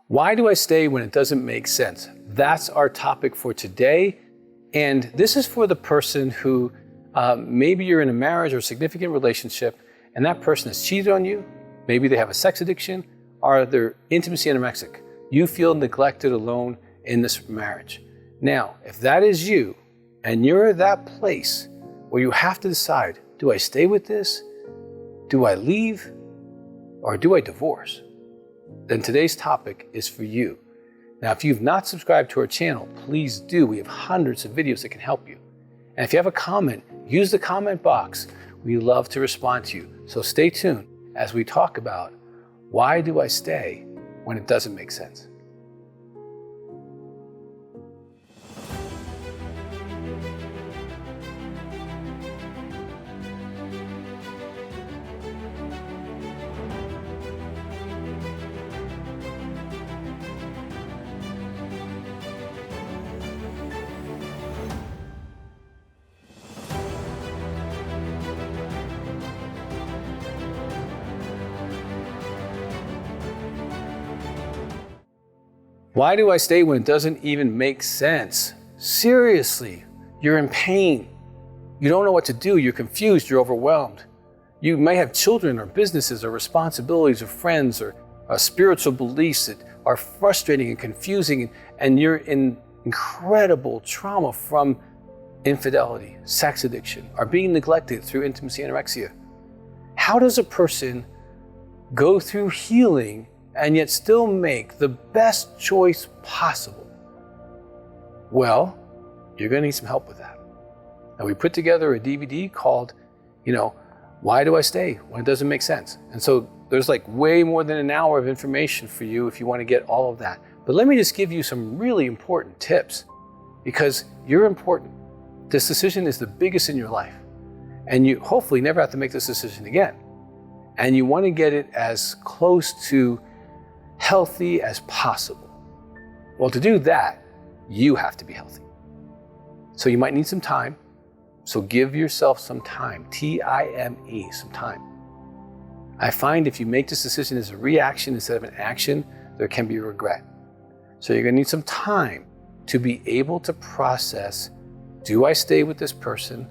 Why do I stay when it doesn't make sense? That's our topic for today. And this is for the person who maybe you're in a marriage or a significant relationship and that person has cheated on you. Maybe they have a sex addiction or they're intimacy anorexic. You feel neglected, alone in this marriage. Now, if that is you and you're at that place where you have to decide, do I stay with this? Do I leave? Or do I divorce? Then today's topic is for you. Now, if you've not subscribed to our channel, please do. We have hundreds of videos that can help you. And if you have a comment, use the comment box. We love to respond to you. So stay tuned as we talk about why do I stay when it doesn't make sense. Why do I stay when it doesn't even make sense? Seriously, you're in pain. You don't know what to do. You're confused. You're overwhelmed. You may have children or businesses or responsibilities or friends or spiritual beliefs that are frustrating and confusing, and you're in incredible trauma from infidelity, sex addiction, or being neglected through intimacy anorexia. How does a person go through healing and yet still make the best choice possible? Well, you're going to need some help with that. And we put together a DVD called, Why Do I Stay When It Doesn't Make Sense? And so there's like way more than an hour of information for you if you want to get all of that. But let me just give you some really important tips, because you're important. This decision is the biggest in your life. And you hopefully never have to make this decision again. And you want to get it as close to healthy as possible. Well, to do that, you have to be healthy. So you might need some time. So give yourself some time, T-I-M-E, some time. I find if you make this decision as a reaction instead of an action, there can be regret. So you're gonna need some time to be able to process, do I stay with this person?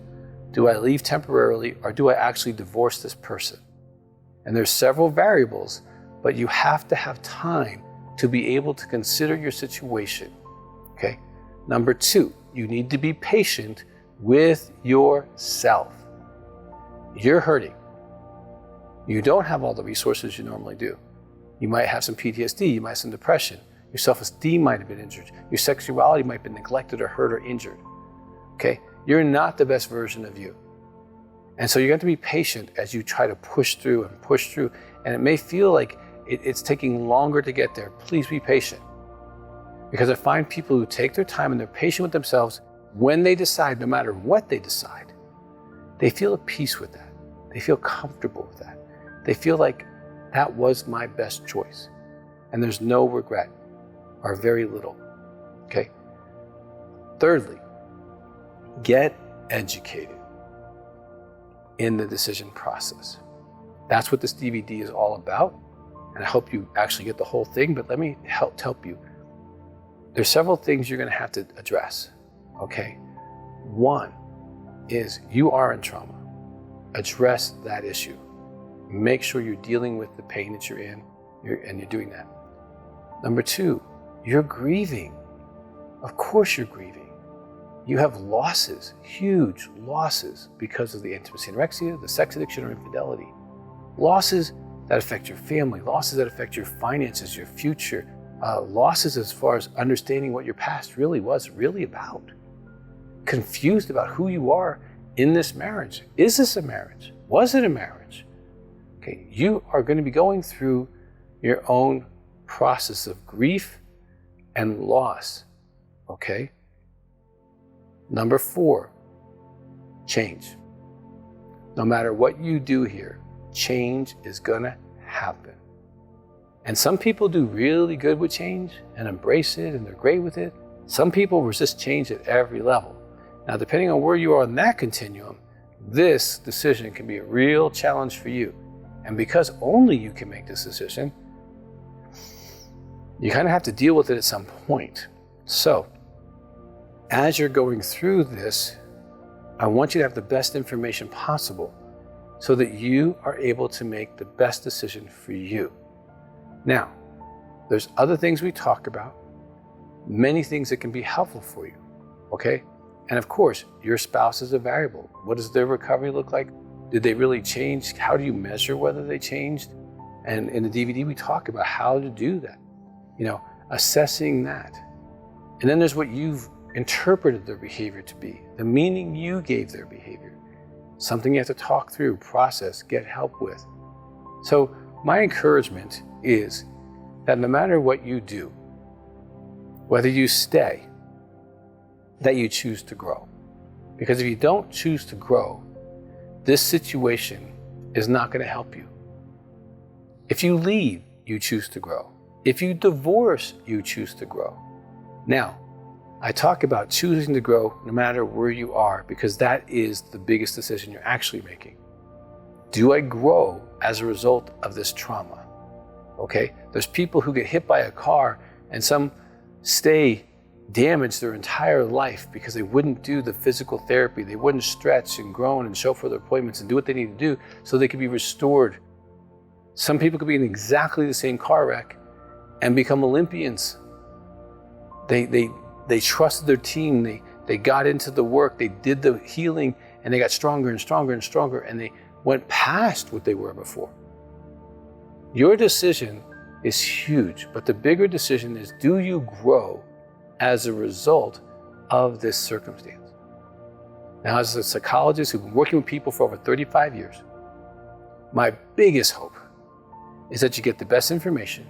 Do I leave temporarily? Or do I actually divorce this person? And there's several variables, but you have to have time to be able to consider your situation, okay? Number 2, you need to be patient with yourself. You're hurting. You don't have all the resources you normally do. You might have some PTSD, you might have some depression. Your self-esteem might have been injured. Your sexuality might have been neglected or hurt or injured, okay? You're not the best version of you. And so you're going to be patient as you try to push through. And it may feel like it's taking longer to get there. Please be patient. Because I find people who take their time and they're patient with themselves, when they decide, no matter what they decide, they feel at peace with that. They feel comfortable with that. They feel like that was my best choice. And there's no regret, or very little, okay? Thirdly, get educated in the decision process. That's what this DVD is all about. And I hope you actually get the whole thing, but let me help you. There's several things you're gonna have to address, okay? One is you are in trauma. Address that issue. Make sure you're dealing with the pain that you're in, and you're doing that. Number 2, you're grieving. Of course you're grieving. You have losses, huge losses, because of the intimacy anorexia, the sex addiction, or infidelity. Losses that affect your family, losses that affect your finances, your future, losses as far as understanding what your past really was really about. Confused about who you are in this marriage. Is this a marriage? Was it a marriage? Okay, you are going to be going through your own process of grief and loss, okay? Number 4, change. No matter what you do here, change is gonna happen. And some people do really good with change and embrace it and they're great with it. Some people resist change at every level. Now, depending on where you are on that continuum, this decision can be a real challenge for you. And because only you can make this decision, You kind of have to deal with it at some point. So, as you're going through this, I want you to have the best information possible so that you are able to make the best decision for you. Now, there's other things we talk about, many things that can be helpful for you, okay? And of course, your spouse is a variable. What does their recovery look like? Did they really change? How do you measure whether they changed? And in the DVD, we talk about how to do that, assessing that. And then there's what you've interpreted their behavior to be, the meaning you gave their behavior, something you have to talk through, process, get help with. So my encouragement is that no matter what you do, whether you stay, that you choose to grow. Because if you don't choose to grow, this situation is not going to help you. If you leave, you choose to grow. If you divorce, you choose to grow. Now, I talk about choosing to grow no matter where you are, because that is the biggest decision you're actually making. Do I grow as a result of this trauma? Okay, there's people who get hit by a car and some stay damaged their entire life because they wouldn't do the physical therapy. They wouldn't stretch and groan and show for their appointments and do what they need to do so they could be restored. Some people could be in exactly the same car wreck and become Olympians. They trusted their team. They got into the work. They did the healing, and they got stronger and stronger and stronger, and they went past what they were before. Your decision is huge, but the bigger decision is, do you grow as a result of this circumstance? Now, as a psychologist who's been working with people for over 35 years, my biggest hope is that you get the best information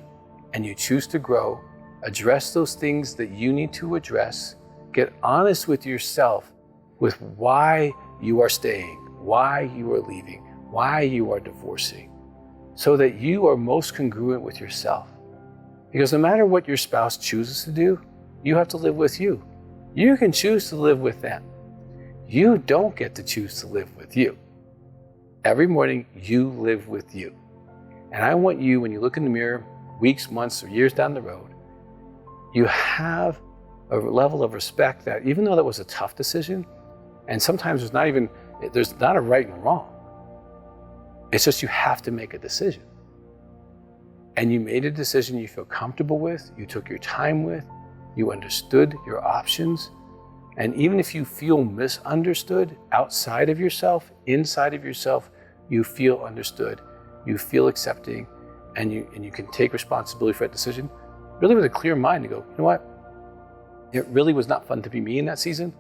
and you choose to grow, address those things that you need to address, get honest with yourself with why you are staying, why you are leaving, why you are divorcing, so that you are most congruent with yourself. Because no matter what your spouse chooses to do, you have to live with you. You can choose to live with them. You don't get to choose to live with you. Every morning, you live with you. And I want you, when you look in the mirror, weeks, months, or years down the road, you have a level of respect that even though that was a tough decision, and sometimes there's not a right and wrong. It's just you have to make a decision. And you made a decision you feel comfortable with, you took your time with, you understood your options. And even if you feel misunderstood outside of yourself, inside of yourself, you feel understood, you feel accepting, and you can take responsibility for that decision, really with a clear mind to go, you know what? It really was not fun to be me in that season,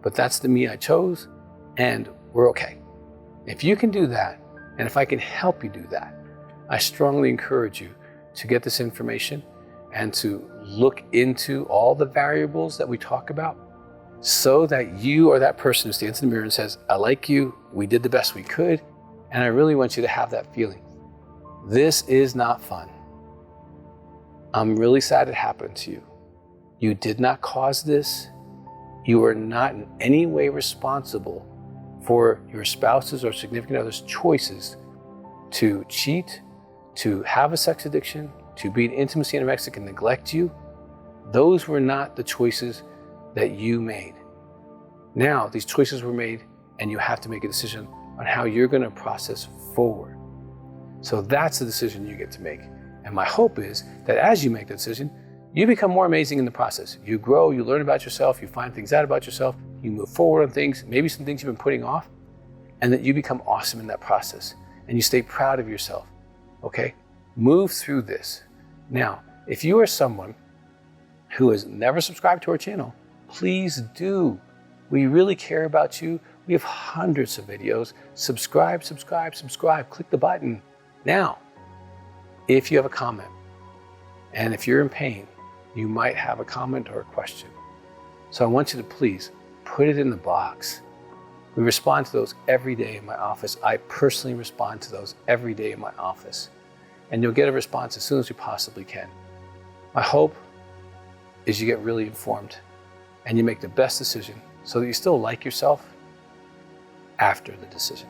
but that's the me I chose, and we're okay. If you can do that, and if I can help you do that, I strongly encourage you to get this information and to look into all the variables that we talk about so that you are that person who stands in the mirror and says, I like you, we did the best we could, and I really want you to have that feeling. This is not fun. I'm really sad it happened to you. You did not cause this. You are not in any way responsible for your spouse's or significant other's choices to cheat, to have a sex addiction, to be in intimacy anorexic and neglect you. Those were not the choices that you made. Now, these choices were made, and you have to make a decision on how you're going to process forward. So that's the decision you get to make. And my hope is that as you make the decision, you become more amazing in the process. You grow, you learn about yourself, you find things out about yourself, you move forward on things, maybe some things you've been putting off, and that you become awesome in that process. And you stay proud of yourself, okay? Move through this. Now, if you are someone who has never subscribed to our channel, please do. We really care about you. We have hundreds of videos. Subscribe, subscribe, subscribe. Click the button. Now, if you have a comment, and if you're in pain, you might have a comment or a question. So I want you to please put it in the box. We respond to those every day in my office. I personally respond to those every day in my office. And you'll get a response as soon as you possibly can. My hope is you get really informed and you make the best decision so that you still like yourself after the decision.